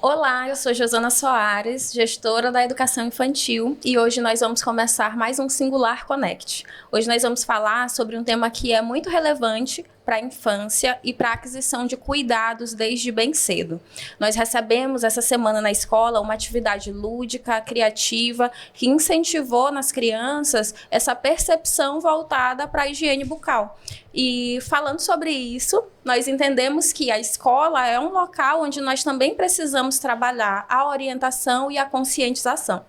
Olá, eu sou Josana Soares, gestora da Educação Infantil, e hoje nós vamos começar mais um Singular Connect. Hoje nós vamos falar sobre um tema que é muito relevante para a infância e para a aquisição de cuidados desde bem cedo. Nós recebemos essa semana na escola uma atividade lúdica, criativa, que incentivou nas crianças essa percepção voltada para a higiene bucal. E falando sobre isso, nós entendemos que a escola é um local onde nós também precisamos trabalhar a orientação e a conscientização.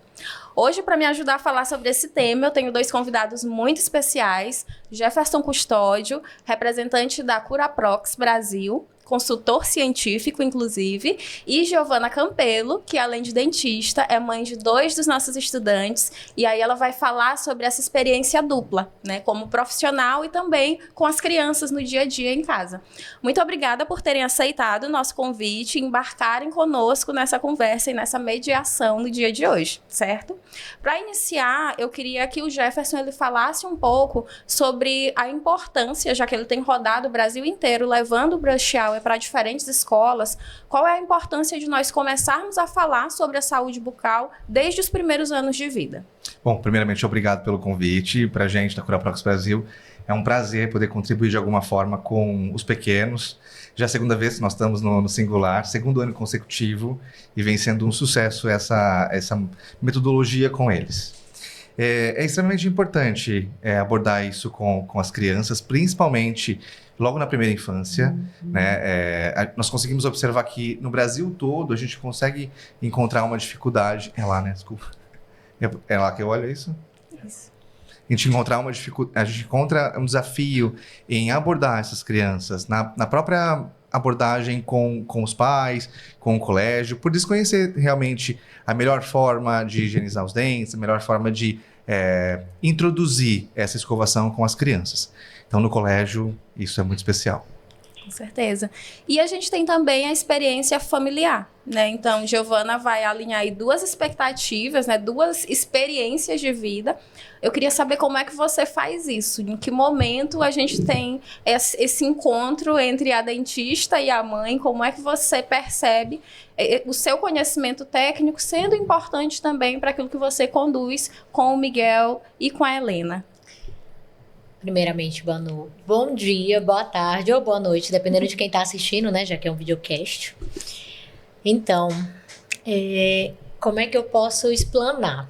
Hoje, para me ajudar a falar sobre esse tema, eu tenho dois convidados muito especiais: Jefferson Custódio, representante da Curaprox Brasil, consultor científico, inclusive, e Giovana Campelo, que além de dentista, é mãe de dois dos nossos estudantes, e aí ela vai falar sobre essa experiência dupla, né, como profissional e também com as crianças no dia a dia em casa. Muito obrigada por terem aceitado o nosso convite e embarcarem conosco nessa conversa e nessa mediação no dia de hoje, certo? Para iniciar, eu queria que o Jefferson ele falasse um pouco sobre a importância, já que ele tem rodado o Brasil inteiro levando o Brush Hour para diferentes escolas, qual é a importância de nós começarmos a falar sobre a saúde bucal desde os primeiros anos de vida? Bom, primeiramente, obrigado pelo convite. Para a gente da Curaprox Brasil, é um prazer poder contribuir de alguma forma com os pequenos. Já é a segunda vez que nós estamos no Singular, segundo ano consecutivo, e vem sendo um sucesso essa metodologia com eles. É extremamente importante abordar isso com as crianças, principalmente logo na primeira infância, né? Nós conseguimos observar que no Brasil todo a gente consegue encontrar uma dificuldade. É lá, né? Desculpa. É lá que eu olho, é isso? Isso. A gente encontra um desafio em abordar essas crianças na própria abordagem com os pais, com o colégio, por desconhecer realmente a melhor forma de higienizar os dentes, a melhor forma de introduzir essa escovação com as crianças. Então, no colégio, isso é muito especial. Com certeza. E a gente tem também a experiência familiar, né? Então, Giovana vai alinhar aí duas expectativas, né? Duas experiências de vida. Eu queria saber como é que você faz isso, em que momento a gente tem esse encontro entre a dentista e a mãe, como é que você percebe o seu conhecimento técnico sendo importante também para aquilo que você conduz com o Miguel e com a Helena. Primeiramente, bom dia, boa tarde ou boa noite, dependendo de quem está assistindo, né? Já que é um videocast. Então, como é que eu posso explanar?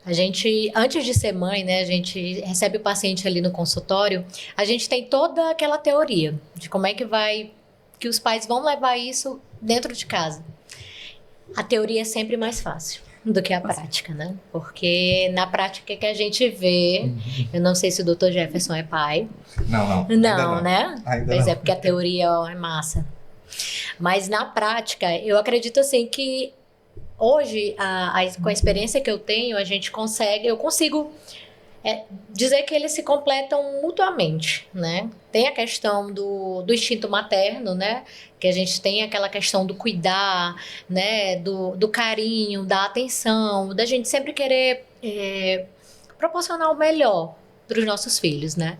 A gente, antes de ser mãe, né? A gente recebe o paciente ali no consultório, a gente tem toda aquela teoria de como é que os pais vão levar isso dentro de casa. A teoria é sempre mais fácil do que a prática, né? Porque na prática que a gente vê, eu não sei se o Dr. Jefferson é pai. Não, né? Pois é, porque a teoria é massa. Mas na prática, eu acredito assim que hoje, com a experiência que eu tenho, eu consigo dizer que eles se completam mutuamente, né? Tem a questão do instinto materno, né? Que a gente tem aquela questão do cuidar, né? Do carinho, da atenção, da gente sempre querer proporcionar o melhor para os nossos filhos, né?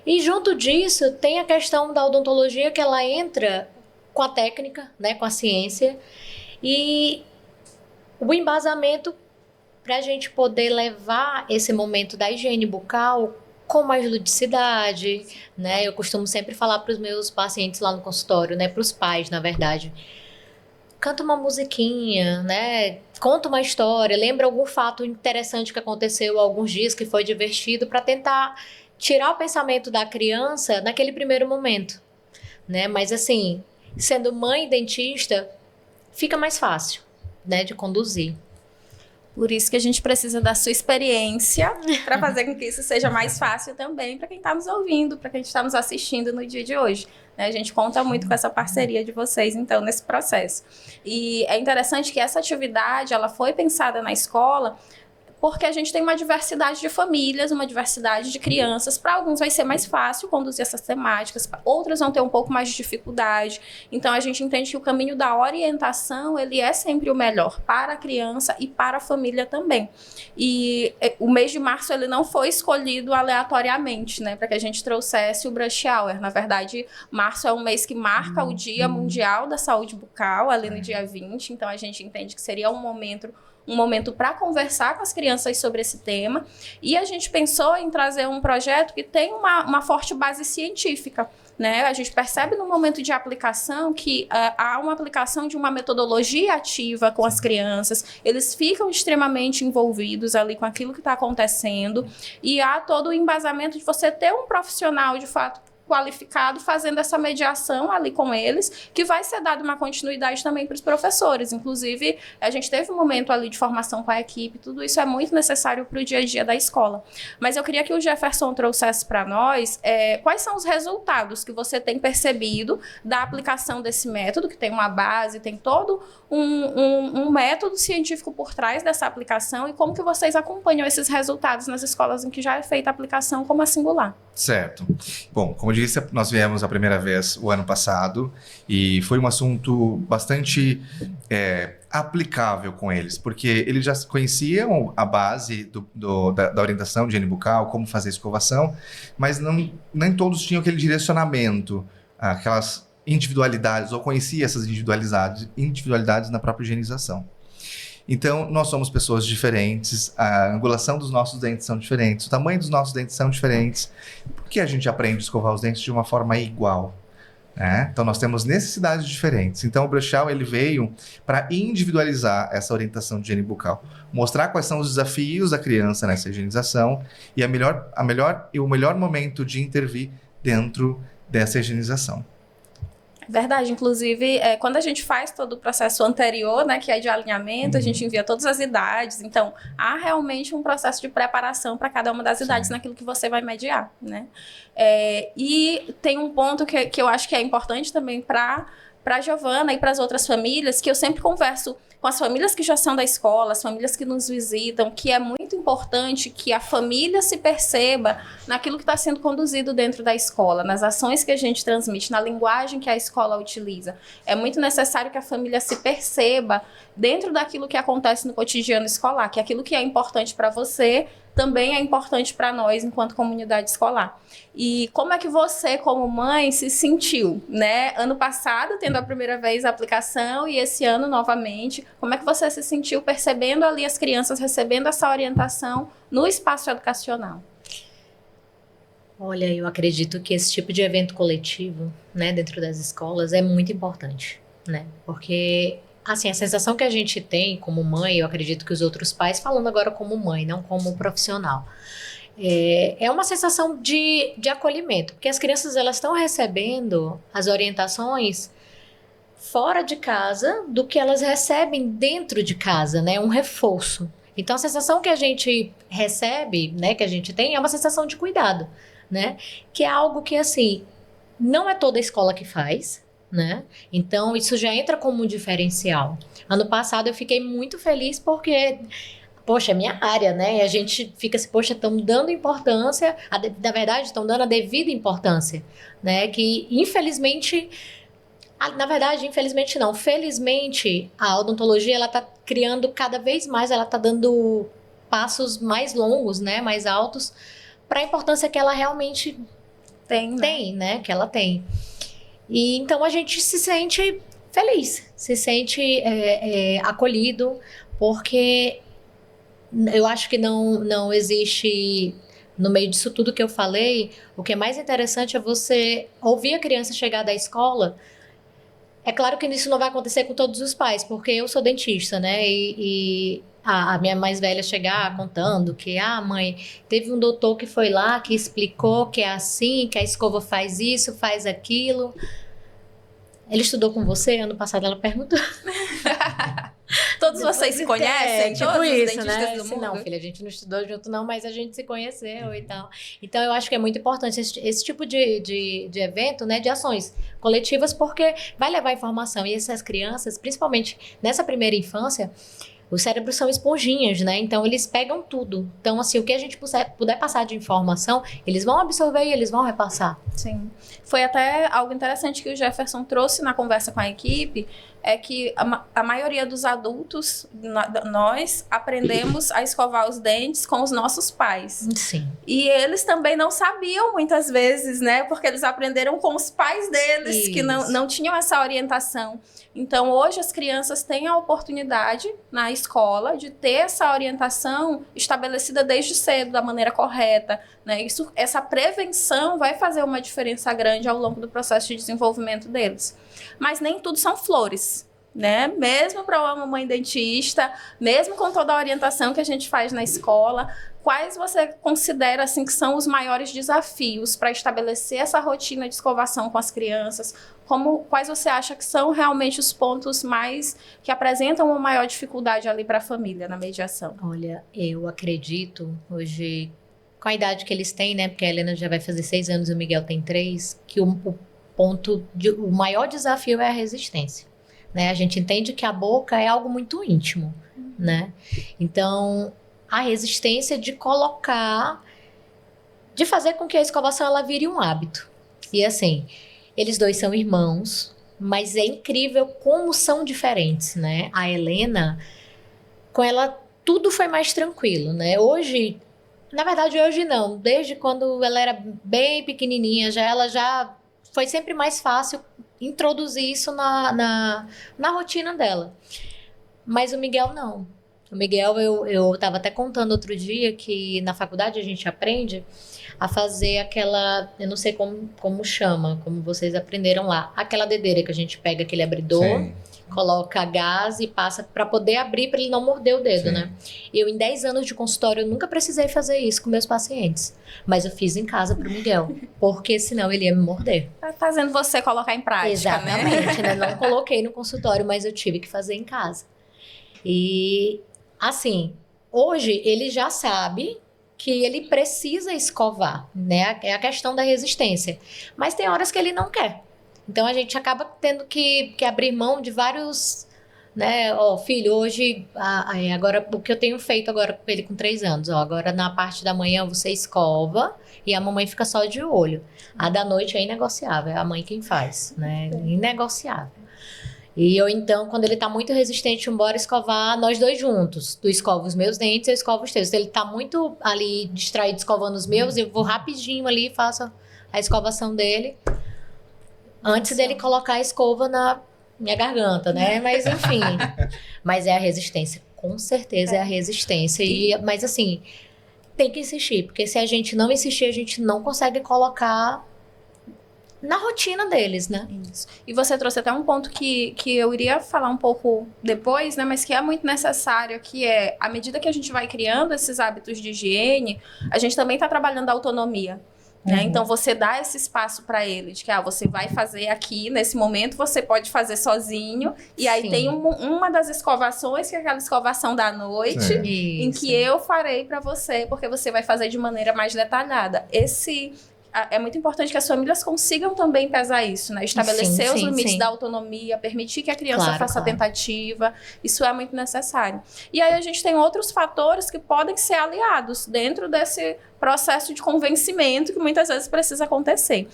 E junto disso, tem a questão da odontologia, que ela entra com a técnica, né? Com a ciência, e o embasamento para a gente poder levar esse momento da higiene bucal com mais ludicidade, né? Eu costumo sempre falar para os meus pacientes lá no consultório, né? Para os pais, na verdade. Canta uma musiquinha, né? Conta uma história, lembra algum fato interessante que aconteceu há alguns dias, que foi divertido, para tentar tirar o pensamento da criança naquele primeiro momento, né? Mas assim, sendo mãe e dentista, fica mais fácil, né? De conduzir. Por isso que a gente precisa da sua experiência para fazer com que isso seja mais fácil também para quem está nos ouvindo, para quem está nos assistindo no dia de hoje. Né? A gente conta muito com essa parceria de vocês, então, nesse processo. E é interessante que essa atividade ela foi pensada na escola porque a gente tem uma diversidade de famílias, uma diversidade de crianças. Para alguns vai ser mais fácil conduzir essas temáticas, outras vão ter um pouco mais de dificuldade. Então, a gente entende que o caminho da orientação, ele é sempre o melhor para a criança e para a família também. E o mês de março, ele não foi escolhido aleatoriamente, né, para que a gente trouxesse o Brush Hour. Na verdade, março é um mês que marca o Dia Mundial da Saúde Bucal, ali no dia 20. Então, a gente entende que seria um momento para conversar com as crianças sobre esse tema. E a gente pensou em trazer um projeto que tem uma forte base científica, né? A gente percebe no momento de aplicação que há uma aplicação de uma metodologia ativa com as crianças, eles ficam extremamente envolvidos ali com aquilo que está acontecendo, e há todo o embasamento de você ter um profissional, de fato, qualificado, fazendo essa mediação ali com eles, que vai ser dada uma continuidade também para os professores. Inclusive, a gente teve um momento ali de formação com a equipe, tudo isso é muito necessário para o dia a dia da escola. Mas eu queria que o Jefferson trouxesse para nós quais são os resultados que você tem percebido da aplicação desse método, que tem uma base, tem todo um método científico por trás dessa aplicação, e como que vocês acompanham esses resultados nas escolas em que já é feita a aplicação como a Singular. Certo. Bom, como eu disse, nós viemos a primeira vez o ano passado e foi um assunto bastante aplicável com eles, porque eles já conheciam a base da orientação de higiene bucal, como fazer escovação, mas nem todos tinham aquele direcionamento, aquelas individualidades, ou conhecia essas individualidades na própria higienização. Então, nós somos pessoas diferentes, a angulação dos nossos dentes são diferentes, o tamanho dos nossos dentes são diferentes, porque a gente aprende a escovar os dentes de uma forma igual, né? Então, nós temos necessidades diferentes. Então, o Brush Hour, ele veio para individualizar essa orientação de higiene bucal, mostrar quais são os desafios da criança nessa higienização e o melhor momento de intervir dentro dessa higienização. Verdade, inclusive, quando a gente faz todo o processo anterior, né, que é de alinhamento, a gente envia todas as idades, então há realmente um processo de preparação para cada uma das idades naquilo que você vai mediar, né? E tem um ponto que eu acho que é importante também para a Giovana e para as outras famílias, que eu sempre converso com as famílias que já são da escola, as famílias que nos visitam, que é muito importante que a família se perceba naquilo que está sendo conduzido dentro da escola, nas ações que a gente transmite, na linguagem que a escola utiliza. É muito necessário que a família se perceba dentro daquilo que acontece no cotidiano escolar, que aquilo que é importante para você também é importante para nós enquanto comunidade escolar. E como é que você, como mãe, se sentiu, né? Ano passado, tendo a primeira vez a aplicação, e esse ano novamente, como é que você se sentiu percebendo ali as crianças recebendo essa orientação no espaço educacional? Olha, eu acredito que esse tipo de evento coletivo, né, dentro das escolas é muito importante, né? Porque assim, a sensação que a gente tem como mãe, eu acredito que os outros pais, falando agora como mãe, não como profissional, é uma sensação de acolhimento, porque as crianças elas estão recebendo as orientações fora de casa do que elas recebem dentro de casa, né? Um reforço. Então, a sensação que a gente recebe, né, que a gente tem, é uma sensação de cuidado, né? Que é algo que, assim, não é toda escola que faz, né? Então, isso já entra como um diferencial. Ano passado, eu fiquei muito feliz porque, poxa, é minha área, né? E a gente fica assim, poxa, estão dando importância, na verdade, estão dando a devida importância, né? Que, infelizmente, na verdade, infelizmente não, felizmente, a odontologia, ela tá criando cada vez mais, ela tá dando passos mais longos, né? Mais altos, para a importância que ela realmente tem, né? Que ela tem. E então a gente se sente feliz, se sente acolhido, porque eu acho que não existe, no meio disso tudo que eu falei, o que é mais interessante é você ouvir a criança chegar da escola. É claro que isso não vai acontecer com todos os pais, porque eu sou dentista, né? E a minha mais velha chegar contando que, mãe, teve um doutor que foi lá, que explicou que é assim, que a escova faz isso, faz aquilo. Ele estudou com você? Ano passado ela perguntou. Todos vocês se conhecem? Tipo todos isso, os né? dentistas do mundo? Não, filha, a gente não estudou junto não, mas a gente se conheceu e tal. Então, eu acho que é muito importante esse tipo de evento, né? De ações coletivas, porque vai levar informação. E essas crianças, principalmente nessa primeira infância, Os cérebros são esponjinhas, né? Então, eles pegam tudo. Então, assim, o que a gente puder passar de informação, eles vão absorver e eles vão repassar. Sim. Foi até algo interessante que o Jefferson trouxe na conversa com a equipe, é que a maioria dos adultos, nós aprendemos a escovar os dentes com os nossos pais. Sim. E eles também não sabiam muitas vezes, né? Porque eles aprenderam com os pais deles, Isso. que não tinham essa orientação. Então, hoje as crianças têm a oportunidade na escola de ter essa orientação estabelecida desde cedo, da maneira correta, né? Essa prevenção vai fazer uma diferença grande ao longo do processo de desenvolvimento deles. Mas nem tudo são flores, né? Mesmo para uma mamãe dentista, mesmo com toda a orientação que a gente faz na escola, quais você considera assim que são os maiores desafios para estabelecer essa rotina de escovação com as crianças? Quais você acha que são realmente os pontos mais que apresentam uma maior dificuldade ali para a família na mediação? Olha, eu acredito hoje, com a idade que eles têm, né? Porque a Helena já vai fazer 6 anos e o Miguel tem 3, que o maior desafio é a resistência, né? A gente entende que a boca é algo muito íntimo, né? Então, a resistência de fazer com que a escovação ela vire um hábito. E assim, eles dois são irmãos, mas é incrível como são diferentes, né? A Helena, com ela tudo foi mais tranquilo, né? Hoje, na verdade hoje não, desde quando ela era bem pequenininha, ela já foi sempre mais fácil introduzir isso na rotina dela. Mas o Miguel não. O Miguel, eu estava até contando outro dia que na faculdade a gente aprende a fazer aquela, eu não sei como chama, como vocês aprenderam lá, aquela dedeira que a gente pega aquele abridor, Sim. coloca gás e passa para poder abrir, para ele não morder o dedo, Sim. né? Eu, em 10 anos de consultório, eu nunca precisei fazer isso com meus pacientes. Mas eu fiz em casa pro Miguel, porque senão ele ia me morder. Tá fazendo você colocar em prática, Exatamente, né? Não coloquei no consultório, mas eu tive que fazer em casa. E, assim, hoje ele já sabe que ele precisa escovar, né? É a questão da resistência. Mas tem horas que ele não quer. Então, a gente acaba tendo que abrir mão de vários, né? Ó, filho, hoje, agora, o que eu tenho feito agora com ele com 3 anos, ó, agora na parte da manhã você escova e a mamãe fica só de olho. A da noite é inegociável, é a mãe quem faz, né? Inegociável. E eu, então, quando ele tá muito resistente, bora escovar nós dois juntos. Tu escova os meus dentes, eu escovo os teus. Se ele tá muito ali distraído escovando os meus, eu vou rapidinho ali e faço a escovação dele. Antes dele colocar a escova na minha garganta, né? Mas, enfim. Mas é a resistência. Com certeza é a resistência. Mas, assim, tem que insistir. Porque se a gente não insistir, a gente não consegue colocar na rotina deles, né? Isso. E você trouxe até um ponto que eu iria falar um pouco depois, né? Mas que é muito necessário, que é, à medida que a gente vai criando esses hábitos de higiene, a gente também está trabalhando a autonomia. Né? Então, você dá esse espaço para ele, de que você vai fazer aqui, nesse momento, você pode fazer sozinho. E aí tem uma das escovações, que é aquela escovação da noite, em que eu farei para você, porque você vai fazer de maneira mais detalhada. É muito importante que as famílias consigam também pesar isso, né? Estabelecer os limites da autonomia, permitir que a criança faça a tentativa. Isso é muito necessário. E aí a gente tem outros fatores que podem ser aliados dentro desse processo de convencimento que muitas vezes precisa acontecer.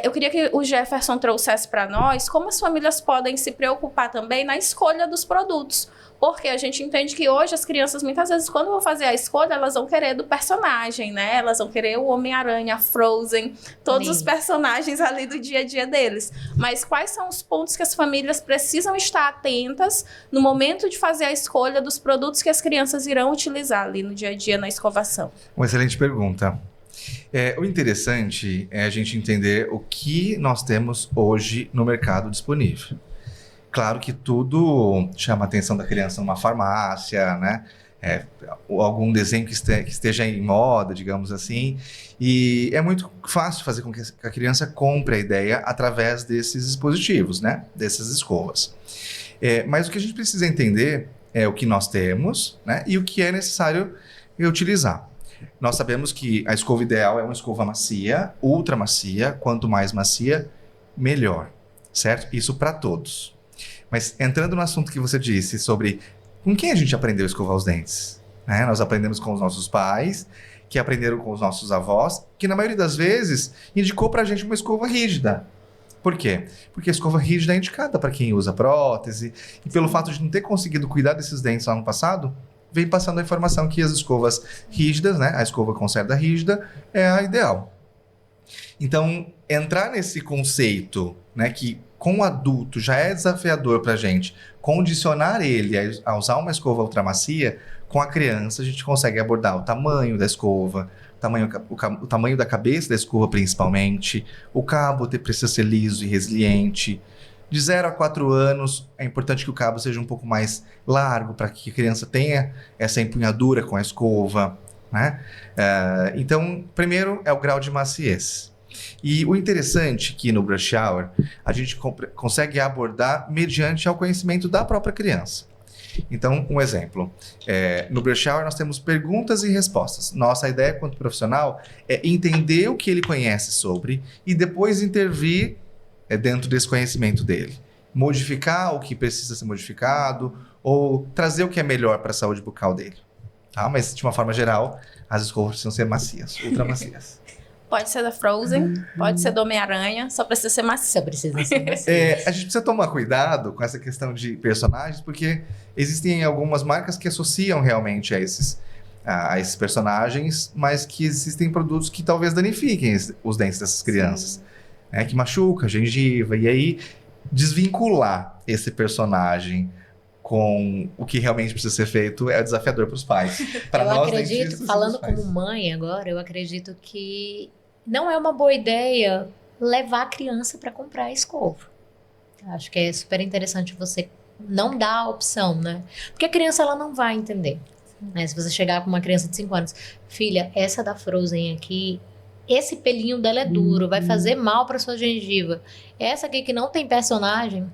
Eu queria que o Jefferson trouxesse para nós como as famílias podem se preocupar também na escolha dos produtos. Porque a gente entende que hoje as crianças, muitas vezes, quando vão fazer a escolha, elas vão querer do personagem, né? Elas vão querer o Homem-Aranha, a Frozen, todos os personagens ali do dia a dia deles. Mas quais são os pontos que as famílias precisam estar atentas no momento de fazer a escolha dos produtos que as crianças irão utilizar ali no dia a dia na escovação? Uma excelente pergunta. O interessante é a gente entender o que nós temos hoje no mercado disponível. Claro que tudo chama a atenção da criança numa farmácia, né? Algum desenho que esteja em moda, digamos assim. E é muito fácil fazer com que a criança compre a ideia através desses dispositivos, né? Dessas escovas. Mas o que a gente precisa entender é o que nós temos, né? E o que é necessário utilizar. Nós sabemos que a escova ideal é uma escova macia, ultra macia. Quanto mais macia, melhor, certo? Isso para todos. Mas entrando no assunto que você disse sobre com quem a gente aprendeu a escovar os dentes? Né? Nós aprendemos com os nossos pais, que aprenderam com os nossos avós, que na maioria das vezes indicou pra gente uma escova rígida. Por quê? Porque a escova rígida é indicada para quem usa prótese, e pelo fato de não ter conseguido cuidar desses dentes lá no passado, vem passando a informação que as escovas rígidas, né, a escova com cerda rígida, é a ideal. Então, entrar nesse conceito, né, que com o adulto já é desafiador para a gente, condicionar ele a usar uma escova ultramacia, com a criança a gente consegue abordar o tamanho da escova, o tamanho da cabeça da escova principalmente, o cabo precisa ser liso e resiliente. De 0 a 4 anos, é importante que o cabo seja um pouco mais largo para que a criança tenha essa empunhadura com a escova, né? Então, primeiro é o grau de maciez. E o interessante que no Brush Hour, a gente consegue abordar mediante ao conhecimento da própria criança. Então, um exemplo. No Brush Hour nós temos perguntas e respostas. Nossa ideia, quanto profissional, é entender o que ele conhece sobre e depois intervir dentro desse conhecimento dele. Modificar o que precisa ser modificado ou trazer o que é melhor para a saúde bucal dele. Tá? Mas, de uma forma geral, as escovas precisam ser macias, ultra macias. Pode ser da Frozen, pode ser do Homem-Aranha, só precisa ser macio. Só precisa ser macio. A gente precisa tomar cuidado com essa questão de personagens, porque existem algumas marcas que associam realmente a esses personagens, mas que existem produtos que talvez danifiquem os dentes dessas crianças. Né, que machuca a gengiva, e aí desvincular esse personagem com o que realmente precisa ser feito é desafiador para os pais. Para Eu nós, acredito, dentistas, falando como mãe agora, eu acredito que não é uma boa ideia levar a criança para comprar a escova. Acho que é super interessante você não dar a opção, né? Porque a criança, ela não vai entender. Né? Se você chegar com uma criança de 5 anos, filha, essa da Frozen aqui, esse pelinho dela é duro, vai fazer mal para sua gengiva. Essa aqui que não tem personagem,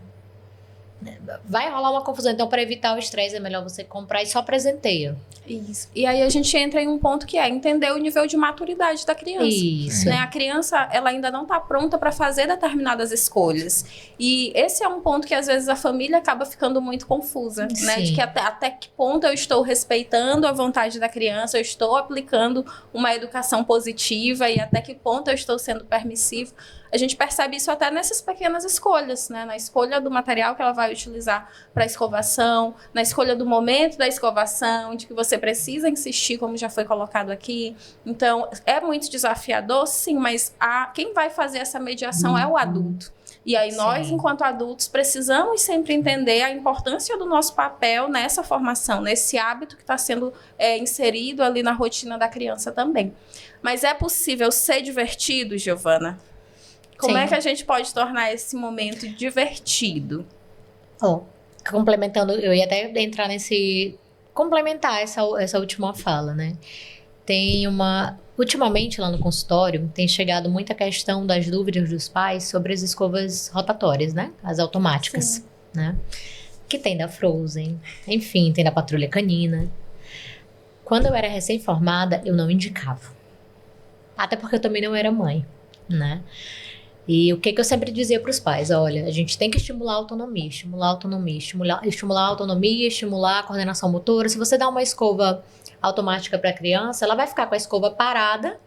vai rolar uma confusão. Então, para evitar o estresse, é melhor você comprar e só presenteia. Isso. E aí a gente entra em um ponto que é entender o nível de maturidade da criança. Isso. Né? A criança, ela ainda não está pronta para fazer determinadas escolhas. E esse é um ponto que às vezes a família acaba ficando muito confusa, né? De que até que ponto eu estou respeitando a vontade da criança, eu estou aplicando uma educação positiva e até que ponto eu estou sendo permissivo. A gente percebe isso até nessas pequenas escolhas, né? Na escolha do material que ela vai utilizar para escovação, na escolha do momento da escovação, de que você precisa insistir, como já foi colocado aqui. Então, é muito desafiador, sim, mas quem vai fazer essa mediação é o adulto. E aí nós, enquanto adultos, precisamos sempre entender a importância do nosso papel nessa formação, nesse hábito que está sendo inserido ali na rotina da criança também. Mas é possível ser divertido, Giovana? Como é que a gente pode tornar esse momento divertido? Complementando, eu ia até entrar complementar essa última fala, né? Ultimamente lá no consultório, tem chegado muita questão das dúvidas dos pais sobre as escovas rotatórias, né? As automáticas, né? Que tem da Frozen, enfim, tem da Patrulha Canina. Quando eu era recém-formada, eu não indicava. Até porque eu também não era mãe, né? E o que eu sempre dizia para os pais? Olha, a gente tem que estimular a autonomia, estimular a autonomia, estimular a coordenação motora. Se você dá uma escova automática para a criança, ela vai ficar com a escova parada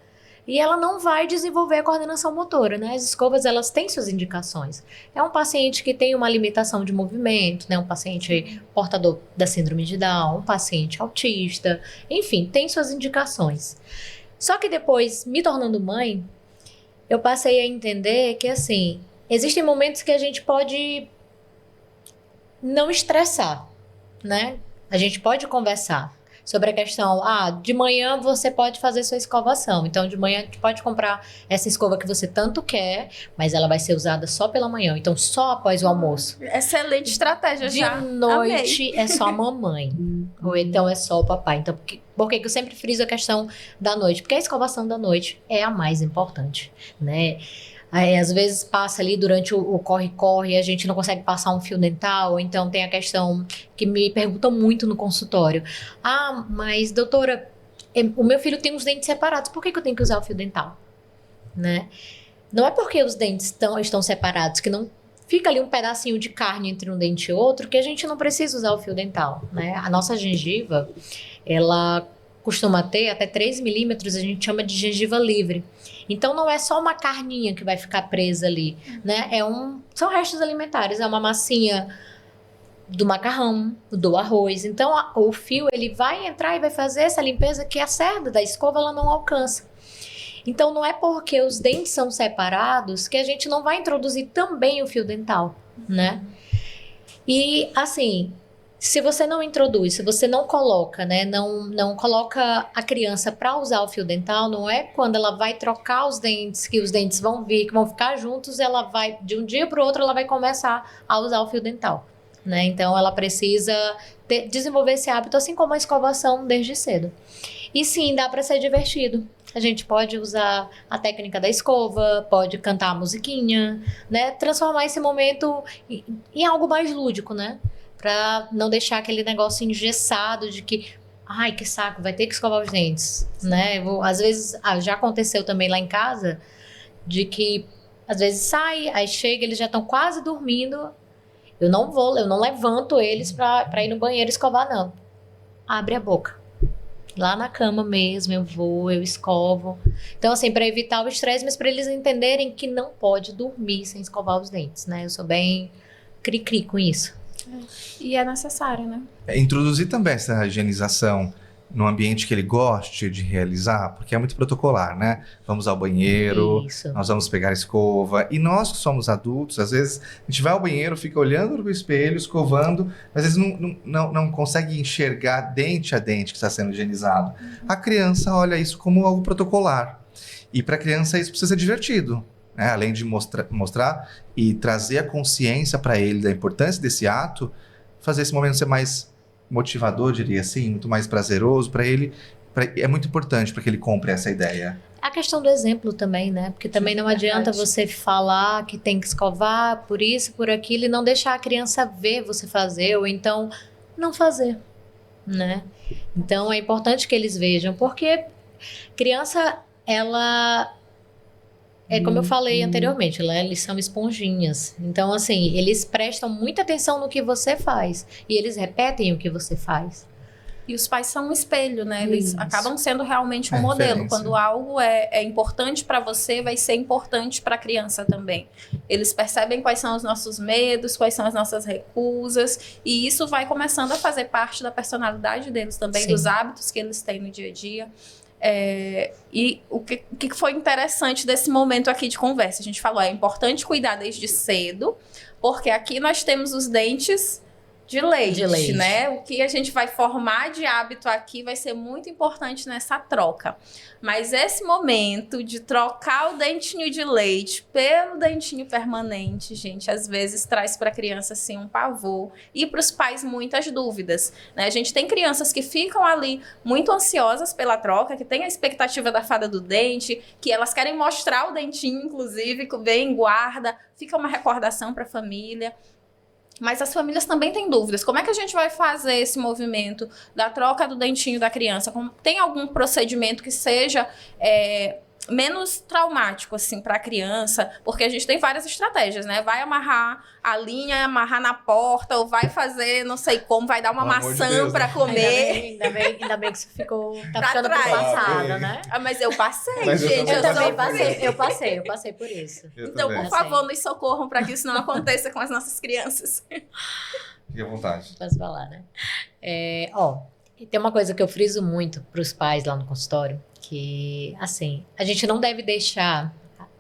e ela não vai desenvolver a coordenação motora, né? As escovas, elas têm suas indicações. É um paciente que tem uma limitação de movimento, né? Um paciente portador da síndrome de Down, um paciente autista, enfim, tem suas indicações. Só que depois, me tornando mãe, eu passei a entender que, assim, existem momentos que a gente pode não estressar, né? A gente pode conversar sobre a questão, de manhã você pode fazer sua escovação. Então, de manhã a gente pode comprar essa escova que você tanto quer, mas ela vai ser usada só pela manhã. Então, só após o almoço. Excelente estratégia já. De noite é só a mamãe. Ou então é só o papai. Então, por que eu sempre friso a questão da noite? Porque a escovação da noite é a mais importante, né? Aí, às vezes passa ali durante o corre-corre, a gente não consegue passar um fio dental, ou então tem a questão que me perguntam muito no consultório. Mas doutora, o meu filho tem os dentes separados, por que eu tenho que usar o fio dental? Né? Não é porque os dentes estão separados que não fica ali um pedacinho de carne entre um dente e outro que a gente não precisa usar o fio dental, né? A nossa gengiva, ela costuma ter até 3 milímetros, a gente chama de gengiva livre. Então, não é só uma carninha que vai ficar presa ali, né? São restos alimentares, é uma massinha do macarrão, do arroz. Então, o fio, ele vai entrar e vai fazer essa limpeza que a cerda da escova, ela não alcança. Então, não é porque os dentes são separados que a gente não vai introduzir também o fio dental, né? E, assim, se você não introduz, se você não coloca, né? Não coloca a criança para usar o fio dental, não é quando ela vai trocar os dentes, que os dentes vão vir, que vão ficar juntos, ela vai, de um dia para o outro, ela vai começar a usar o fio dental, né? Então, ela precisa desenvolver esse hábito, assim como a escovação desde cedo. E sim, dá para ser divertido. A gente pode usar a técnica da escova, pode cantar a musiquinha, né? Transformar esse momento em algo mais lúdico, né? Pra não deixar aquele negócio engessado de que, ai, que saco, vai ter que escovar os dentes, né? Às vezes, já aconteceu também lá em casa, de que às vezes sai, aí chega, eles já estão quase dormindo, eu não levanto eles pra ir no banheiro escovar, não. Abre a boca. Lá na cama mesmo, eu escovo. Então, assim, para evitar o estresse, mas para eles entenderem que não pode dormir sem escovar os dentes, né? Eu sou bem cri-cri com isso. E é necessário, né? Introduzir também essa higienização num ambiente que ele goste de realizar, porque é muito protocolar, né? Vamos ao banheiro, Isso. nós vamos pegar a escova, e nós que somos adultos, às vezes a gente vai ao banheiro, fica olhando no espelho, escovando, às vezes não consegue enxergar dente a dente que está sendo higienizado. A criança olha isso como algo protocolar, e para a criança isso precisa ser divertido, né? Além de mostrar e trazer a consciência para ele da importância desse ato, fazer esse momento ser mais motivador, diria assim, muito mais prazeroso para ele. É muito importante para que ele compre essa ideia. A questão do exemplo também, né? Porque também não adianta você falar que tem que escovar por isso, por aquilo, e não deixar a criança ver você fazer, ou então não fazer, né? Então, é importante que eles vejam, porque criança, ela... É como eu falei anteriormente, eles são esponjinhas. Então, assim, eles prestam muita atenção no que você faz. E eles repetem o que você faz. E os pais são um espelho, né? Eles Isso. acabam sendo realmente um modelo. Referência. Quando algo é importante para você, vai ser importante para a criança também. Eles percebem quais são os nossos medos, quais são as nossas recusas. E isso vai começando a fazer parte da personalidade deles também, Sim. dos hábitos que eles têm no dia a dia. E o que foi interessante desse momento aqui de conversa? A gente falou, é importante cuidar desde cedo, porque aqui nós temos os dentes de leite, né? O que a gente vai formar de hábito aqui vai ser muito importante nessa troca. Mas esse momento de trocar o dentinho de leite pelo dentinho permanente, gente, às vezes traz para a criança assim um pavor e para os pais muitas dúvidas, né? A gente tem crianças que ficam ali muito ansiosas pela troca, que tem a expectativa da fada do dente, que elas querem mostrar o dentinho, inclusive, que vem, guarda, fica uma recordação para a família. Mas as famílias também têm dúvidas. Como é que a gente vai fazer esse movimento da troca do dentinho da criança? Tem algum procedimento que seja menos traumático, assim, para a criança? Porque a gente tem várias estratégias, né? Vai amarrar a linha, amarrar na porta, ou vai fazer não sei como, vai dar uma maçã para comer. Ainda bem que isso tá ficando por passada, né? Mas eu passei, Mas gente. Eu também passei. eu passei por isso. Então, também. por favor, nos socorram para que isso não aconteça com as nossas crianças. Fique à vontade. Posso falar, né? Tem uma coisa que eu friso muito para os pais lá no consultório, que, assim, a gente não deve deixar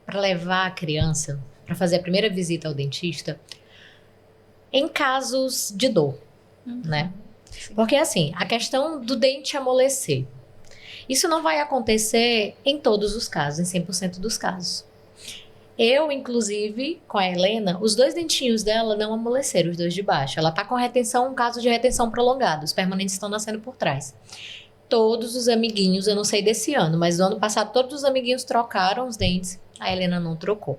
para levar a criança para fazer a primeira visita ao dentista em casos de dor, né? Porque, assim, a questão do dente amolecer, isso não vai acontecer em todos os casos, em 100% dos casos. Eu, inclusive, com a Helena, os 2 dentinhos dela não amoleceram, os 2 de baixo. Ela tá com retenção, um caso de retenção prolongada. Os permanentes estão nascendo por trás. Todos os amiguinhos, eu não sei desse ano, mas no ano passado todos os amiguinhos trocaram os dentes. A Helena não trocou.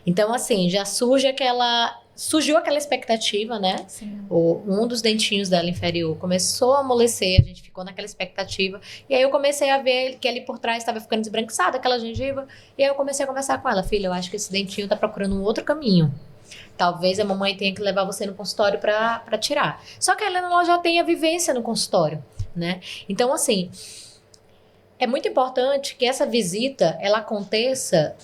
Então, assim, já surgiu aquela expectativa, né? Sim. Um dos dentinhos dela inferior começou a amolecer, a gente ficou naquela expectativa. E aí eu comecei a ver que ali por trás estava ficando esbranquiçada, aquela gengiva. E aí eu comecei a conversar com ela. Filha, eu acho que esse dentinho tá procurando um outro caminho. talvez a mamãe tenha que levar você no consultório para tirar. Só que a Helena ela já tem a vivência no consultório, né? Então, assim, é muito importante que essa visita, ela aconteça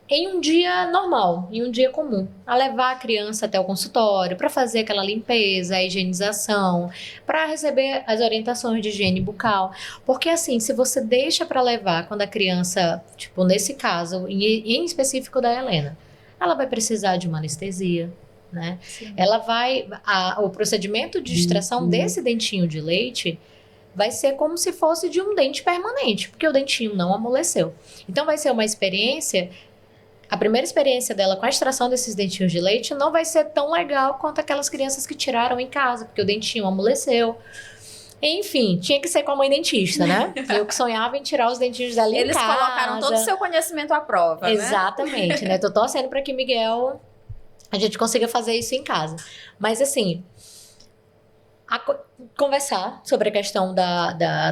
em um dia normal, em um dia comum, a levar a criança até o consultório para fazer aquela limpeza, a higienização, para receber as orientações de higiene bucal, porque assim, se você deixa para levar quando a criança, tipo nesse caso, em específico da Helena, ela vai precisar de uma anestesia, né? Sim. Ela vai, o procedimento de extração desse dentinho de leite vai ser como se fosse de um dente permanente, porque o dentinho não amoleceu. Então vai ser uma experiência. A primeira experiência dela com a extração desses dentinhos de leite não vai ser tão legal quanto aquelas crianças que tiraram em casa, porque o dentinho amoleceu. Enfim, tinha que ser com a mãe dentista, né? Eu que sonhava em tirar os dentinhos dela em casa. Eles colocaram todo o seu conhecimento à prova, Exatamente, né? Tô torcendo para que Miguel, a gente consiga fazer isso em casa. Mas assim, conversar sobre a questão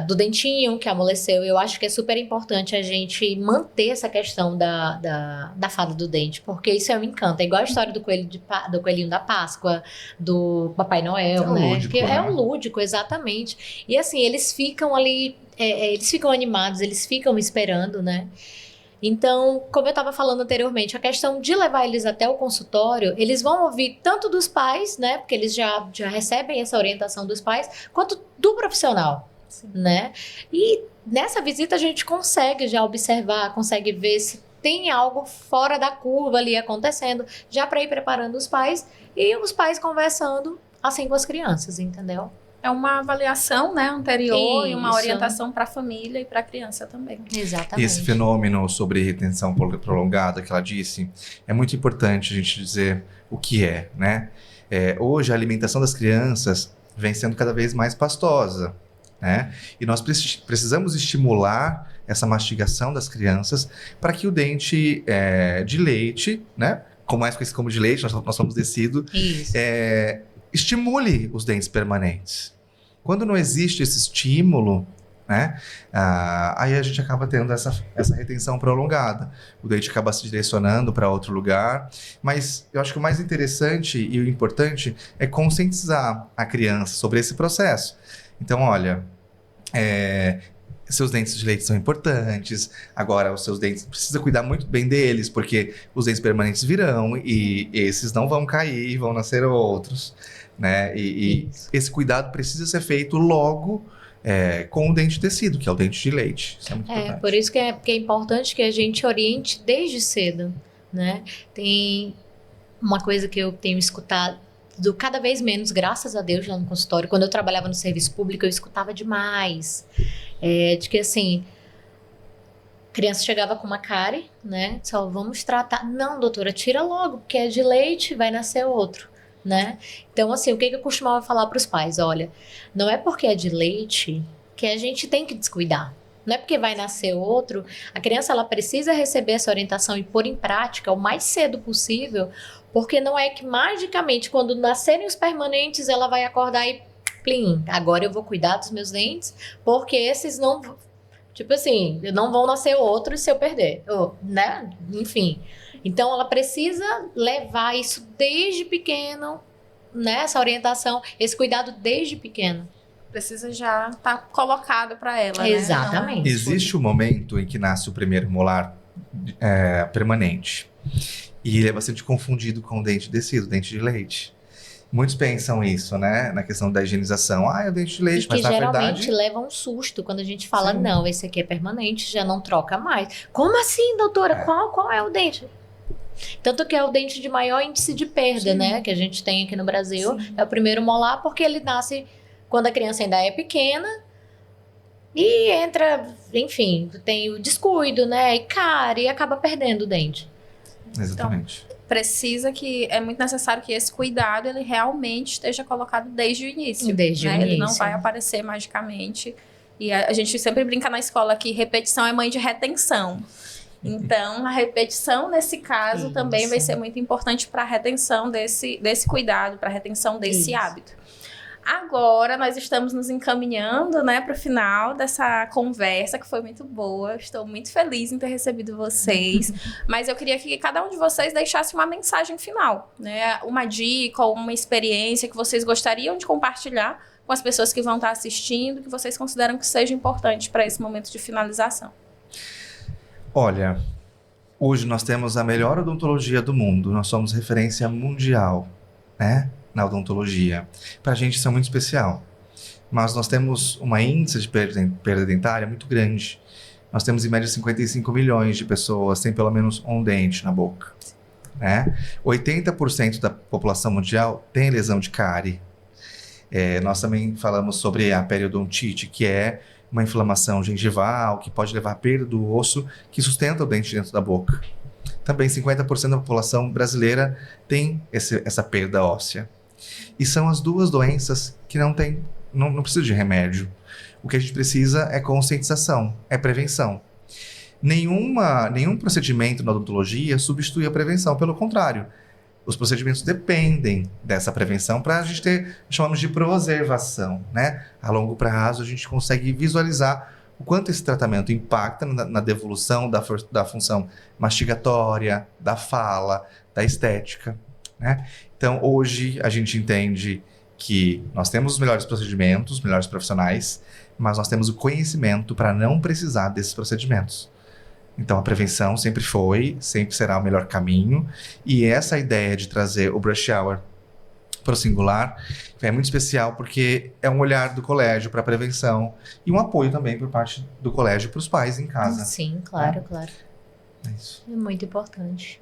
do dentinho que amoleceu. Eu acho que é super importante a gente manter essa questão da fada do dente, porque isso é um encanto. É igual a história do coelhinho da Páscoa, do Papai Noel, né? Lúdico, que né? é um lúdico, exatamente. E assim, eles ficam ali, eles ficam animados, eles ficam esperando, né? Então, como eu estava falando anteriormente, a questão de levar eles até o consultório, eles vão ouvir tanto dos pais, né? Porque eles já recebem essa orientação dos pais, quanto do profissional, né? E nessa visita a gente consegue já observar, consegue ver se tem algo fora da curva ali acontecendo, já para ir preparando os pais e os pais conversando assim com as crianças, entendeu? É uma avaliação, né, anterior e uma Isso. orientação para a família e para a criança também. Exatamente. E esse fenômeno sobre retenção prolongada que ela disse, é muito importante a gente dizer o que é, né? Hoje a alimentação das crianças vem sendo cada vez mais pastosa, né? E nós precisamos estimular essa mastigação das crianças para que o dente de leite, né? Como mais conhecido como de leite, nós somos tecido, Isso. estimule os dentes permanentes. Quando não existe esse estímulo, né, aí a gente acaba tendo essa retenção prolongada. O dente acaba se direcionando para outro lugar. Mas eu acho que o mais interessante e o importante é conscientizar a criança sobre esse processo. Então, olha, seus dentes de leite são importantes. Agora, os seus dentes, precisa cuidar muito bem deles, porque os dentes permanentes virão e esses não vão cair, vão nascer outros, né? E esse cuidado precisa ser feito logo com o dente de tecido, que é o dente de leite. Isso é muito importante. Por isso que é importante que a gente oriente desde cedo, né? Tem uma coisa que eu tenho escutado cada vez menos, graças a Deus, lá no consultório. Quando eu trabalhava no serviço público, eu escutava demais. De que, assim, a criança chegava com uma cárie, né? Só vamos tratar. Não, doutora, tira logo, porque é de leite, vai nascer outro, né? Então, assim, o que eu costumava falar para os pais? Olha, não é porque é de leite que a gente tem que descuidar. Não é porque vai nascer outro. A criança, ela precisa receber essa orientação e pôr em prática o mais cedo possível, porque não é que magicamente, quando nascerem os permanentes, ela vai acordar e plim, agora eu vou cuidar dos meus dentes, porque esses não, tipo assim, não vão nascer outros se eu perder, né? Enfim. Então, ela precisa levar isso desde pequeno, né? Essa orientação, esse cuidado desde pequeno. Precisa já estar colocado para ela, Exatamente. né? Existe um momento em que nasce o primeiro molar permanente. E ele é bastante confundido com o dente de tecido, o dente de leite. Muitos pensam isso, né? Na questão da higienização. É o dente de leite, mas na verdade... geralmente leva um susto quando a gente fala, Sim. não, esse aqui é permanente, já não troca mais. Como assim, doutora? Qual é o dente? Tanto que é o dente de maior índice de perda, Sim. né? Que a gente tem aqui no Brasil. Sim. É o primeiro molar porque ele nasce quando a criança ainda é pequena. E entra, enfim, tem o descuido, né? E cárie, e acaba perdendo o dente. Exatamente. Precisa que, é muito necessário que esse cuidado, ele realmente esteja colocado desde o início. Desde o né? Ele não início. vai aparecer magicamente. E a gente sempre brinca na escola que repetição é mãe de retenção. Então, a repetição, nesse caso, também vai ser muito importante para a retenção desse cuidado, para a retenção desse hábito. Agora nós estamos nos encaminhando, né, para o final dessa conversa, que foi muito boa. Estou muito feliz em ter recebido vocês. Mas eu queria que cada um de vocês deixasse uma mensagem final, né? Uma dica ou uma experiência que vocês gostariam de compartilhar com as pessoas que vão estar assistindo, que vocês consideram que seja importante para esse momento de finalização. Olha, hoje nós temos a melhor odontologia do mundo. Nós somos referência mundial, né? Na odontologia. Para a gente isso é muito especial. Mas nós temos uma índice de perda dentária muito grande. Nós temos em média 55 milhões de pessoas sem pelo menos um dente na boca, né? 80% da população mundial tem lesão de cárie. Nós também falamos sobre a periodontite, que é uma inflamação gengival que pode levar à perda do osso que sustenta o dente dentro da boca. Também 50% da população brasileira tem essa perda óssea. E são as duas doenças que não precisam de remédio. O que a gente precisa é conscientização, é prevenção. Nenhum procedimento na odontologia substitui a prevenção, pelo contrário. Os procedimentos dependem dessa prevenção para a gente ter, chamamos de preservação, né? A longo prazo a gente consegue visualizar o quanto esse tratamento impacta na devolução da função mastigatória, da fala, da estética, né? Então, hoje, a gente entende que nós temos os melhores procedimentos, os melhores profissionais, mas nós temos o conhecimento para não precisar desses procedimentos. Então, a prevenção sempre foi, sempre será o melhor caminho. E essa ideia de trazer o Brush Hour para o singular é muito especial porque é um olhar do colégio para a prevenção e um apoio também por parte do colégio para os pais em casa. Sim, claro, claro. É isso. É muito importante.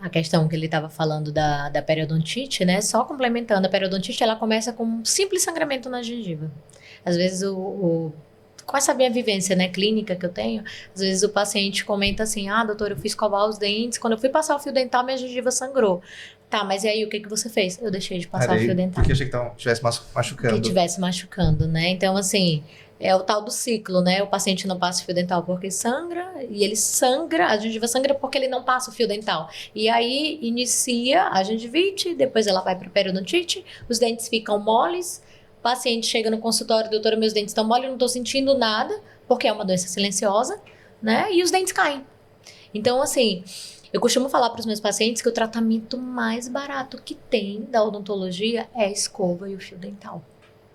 A questão que ele estava falando da periodontite, né? Só complementando, a periodontite ela começa com um simples sangramento na gengiva. Às vezes com essa minha vivência, né, clínica que eu tenho, às vezes o paciente comenta assim, doutor, eu fui escovar os dentes, quando eu fui passar o fio dental, minha gengiva sangrou. Tá, mas e aí, o que você fez? Eu deixei de passar o fio dental. Porque achei que estivesse machucando. Que estivesse machucando, né? Então, assim, é o tal do ciclo, né? O paciente não passa o fio dental porque sangra, e ele sangra, a gengiva sangra porque ele não passa o fio dental. E aí, inicia a gengivite, depois ela vai para a periodontite, os dentes ficam moles, o paciente chega no consultório, doutora, meus dentes estão moles, eu não estou sentindo nada, porque é uma doença silenciosa, né? E os dentes caem. Então, assim, eu costumo falar para os meus pacientes que o tratamento mais barato que tem da odontologia é a escova e o fio dental,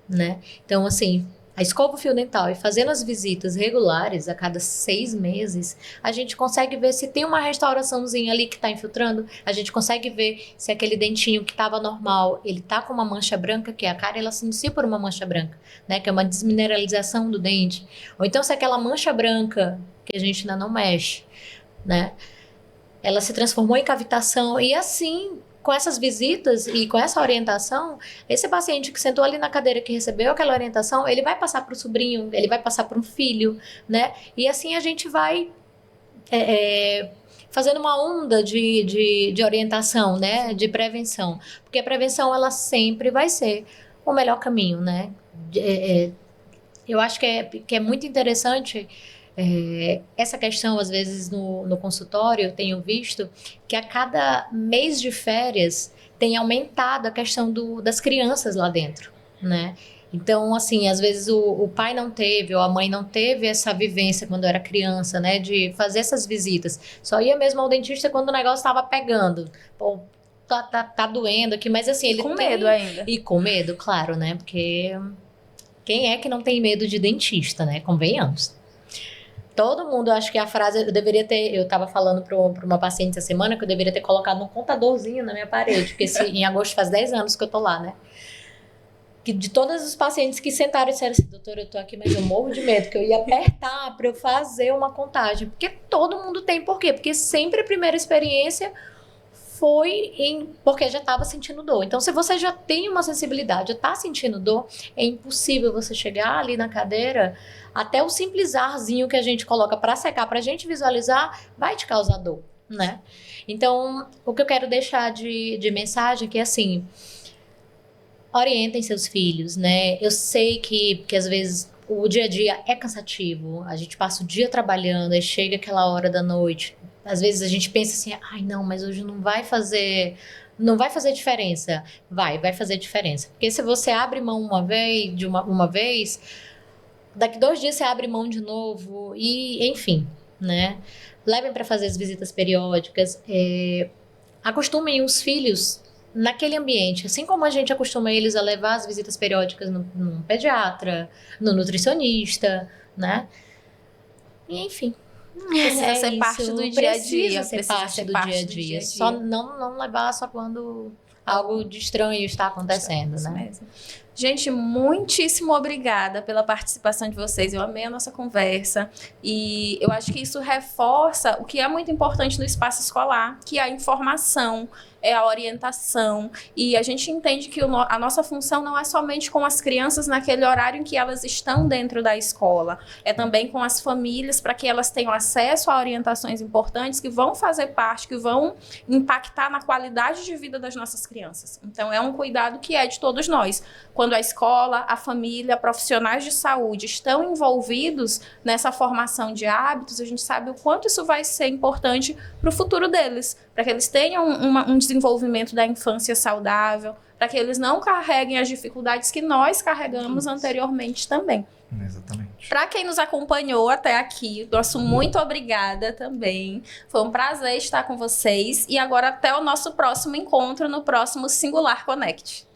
né? Então, assim, a escova, o fio dental e fazendo as visitas regulares a cada 6 meses, a gente consegue ver se tem uma restauraçãozinha ali que está infiltrando, a gente consegue ver se aquele dentinho que estava normal, ele tá com uma mancha branca, que é a cárie, ela se inicia por uma mancha branca, né? Que é uma desmineralização do dente. Ou então se aquela mancha branca, que a gente ainda não mexe, né? Ela se transformou em cavitação e assim, com essas visitas e com essa orientação, esse paciente que sentou ali na cadeira que recebeu aquela orientação, ele vai passar para o sobrinho, ele vai passar para um filho, né? E assim a gente vai fazendo uma onda de orientação, né? De prevenção. Porque a prevenção, ela sempre vai ser o melhor caminho, né? Eu acho que é muito interessante essa questão, às vezes, no consultório, eu tenho visto que a cada mês de férias tem aumentado a questão das crianças lá dentro, né? Então, assim, às vezes o pai não teve ou a mãe não teve essa vivência quando era criança, né? De fazer essas visitas. Só ia mesmo ao dentista quando o negócio estava pegando. Pô, tá doendo aqui, mas assim, ele com medo ainda. E com medo, claro, né? Porque quem é que não tem medo de dentista, né? Convenhamos. Todo mundo, acho que a frase, eu tava falando para uma paciente essa semana que eu deveria ter colocado um contadorzinho na minha parede, porque em agosto faz 10 anos que eu tô lá, né? Que de todos os pacientes que sentaram e disseram assim, doutora, eu tô aqui, mas eu morro de medo, que eu ia apertar para eu fazer uma contagem. Porque todo mundo tem, por quê? Porque sempre a primeira experiência foi porque já estava sentindo dor. Então, se você já tem uma sensibilidade, já está sentindo dor, é impossível você chegar ali na cadeira, até o simples arzinho que a gente coloca para secar, para a gente visualizar, vai te causar dor, né? Então, o que eu quero deixar de mensagem é que, assim, orientem seus filhos, né? Eu sei que às vezes o dia a dia é cansativo, a gente passa o dia trabalhando, aí chega aquela hora da noite, às vezes a gente pensa assim, ai não, mas hoje não vai fazer Não vai fazer diferença? Vai fazer diferença. Porque se você abre mão uma vez, daqui 2 dias você abre mão de novo e, enfim, né? Levem para fazer as visitas periódicas, acostumem os filhos naquele ambiente, assim como a gente acostuma eles a levar as visitas periódicas no pediatra, no nutricionista, né? E, enfim. Precisa ser parte do dia a dia. Precisa ser parte do dia a dia. Só não levar só quando algo de estranho está acontecendo, Isso né? mesmo. Gente, muitíssimo obrigada pela participação de vocês. Eu amei a nossa conversa e eu acho que isso reforça o que é muito importante no espaço escolar, que é a informação, é a orientação. E a gente entende que a nossa função não é somente com as crianças naquele horário em que elas estão dentro da escola, é também com as famílias para que elas tenham acesso a orientações importantes que vão fazer parte, que vão impactar na qualidade de vida das nossas crianças. Então, é um cuidado que é de todos nós. Quando a escola, a família, profissionais de saúde estão envolvidos nessa formação de hábitos, a gente sabe o quanto isso vai ser importante para o futuro deles, para que eles tenham um desenvolvimento da infância saudável, para que eles não carreguem as dificuldades que nós carregamos anteriormente também. Exatamente. Para quem nos acompanhou até aqui, nosso muito obrigada também. Foi um prazer estar com vocês. E agora até o nosso próximo encontro no próximo Singular Connect.